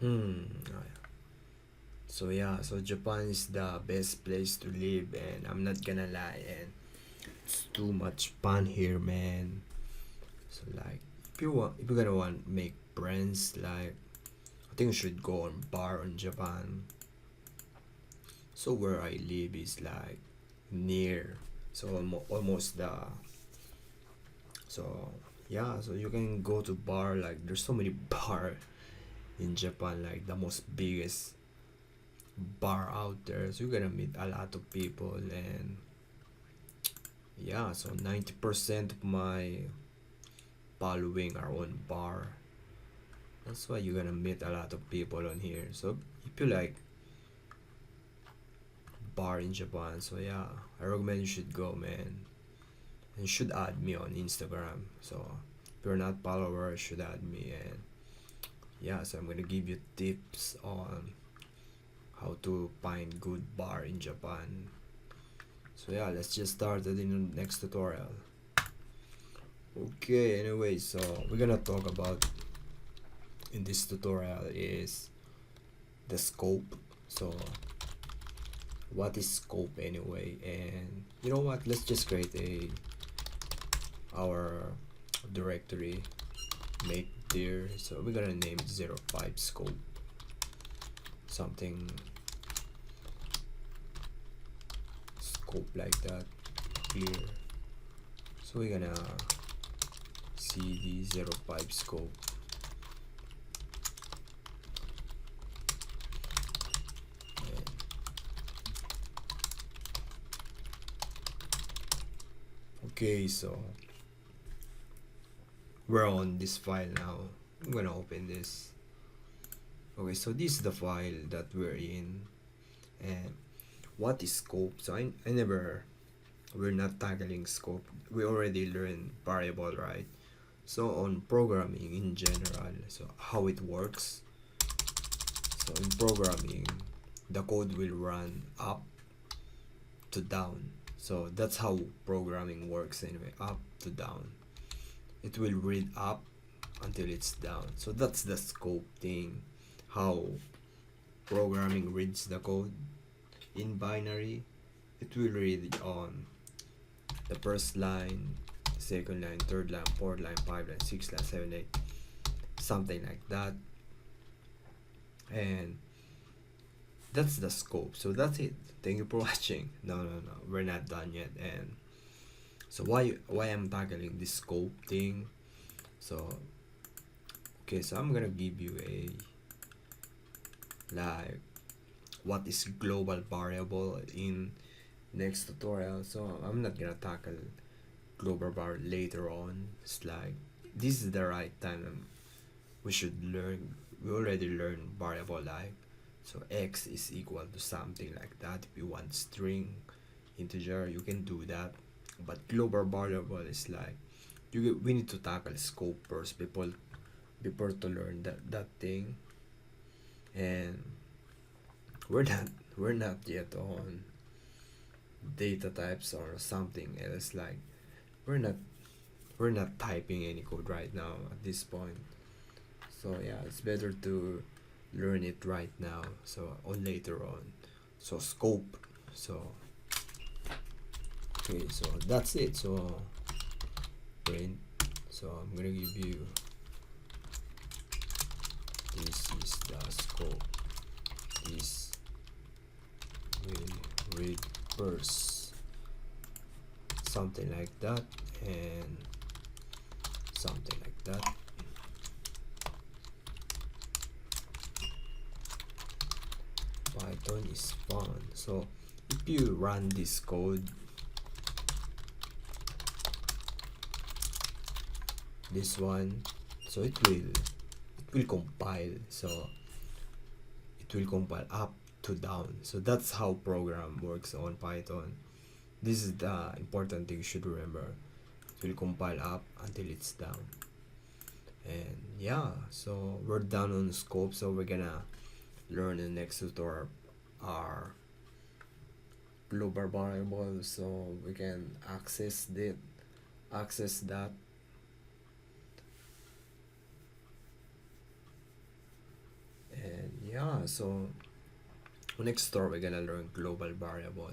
Hmm. So yeah, so Japan is the best place to live, and I'm not gonna lie, and it's too much fun here, man. So like, if you're gonna want make friends, like I think you should go on bar in Japan. So where I live is like near, so almost the so yeah, so you can go to bar, like there's so many bar in Japan, like the most biggest bar out there. So you're gonna meet a lot of people, and yeah, so 90% of my following are on bar. That's why you're gonna meet a lot of people on here. So if you like bar in Japan, so yeah, I recommend you should go, man. And you should add me on Instagram. So if you're not follower, you should add me, and yeah, so I'm gonna give you tips on how to find good bar in Japan. So yeah, let's just start it in the next tutorial. Okay, anyway, so we're gonna talk about in this tutorial is the scope. So what is scope anyway? And you know what, let's just create our directory, make there. So we're gonna name it 05 scope, something scope like that, clear. So we're gonna cd 05 scope, and okay, so we're on this file now. I'm gonna open this. Okay, so this is the file that we're in. And what is scope? So I never, we're not tackling scope. We already learned variable, right? So on programming in general, so how it works. So in programming, the code will run up to down. So that's how programming works anyway, up to down. It will read up until it's down. So that's the scope thing, how programming reads the code. In binary, it will read on the first line, second line, third line, fourth line, five line, six line, seven, eight, something like that. And that's the scope. So that's it. Thank you for watching. No, we're not done yet. And so why I'm tackling this scope thing? So okay, so I'm gonna give you a like what is global variable in next tutorial. So I'm not gonna tackle global var later on. It's like this is the right time, we should learn. We already learned variable, like so x is equal to something like that. If you want string, integer, you can do that. But global variable is like we need to tackle scope first before to learn that thing. And we're not yet on data types or something else. Like we're not typing any code right now at this point. So yeah, it's better to learn it right now, so or later on. So scope. So okay, so that's it. So print. So I'm gonna give you, this is the scope. This will read first, something like that, and something like that. Python is fun. So if you run this code, this one, so it will compile. So it will compile up to down. So that's how program works on Python. This is the important thing you should remember. It will compile up until it's down. And yeah, so we're done on scope. So we're gonna learn in the next tutorial our global variable, so we can access that. And So next store we're gonna learn global variable.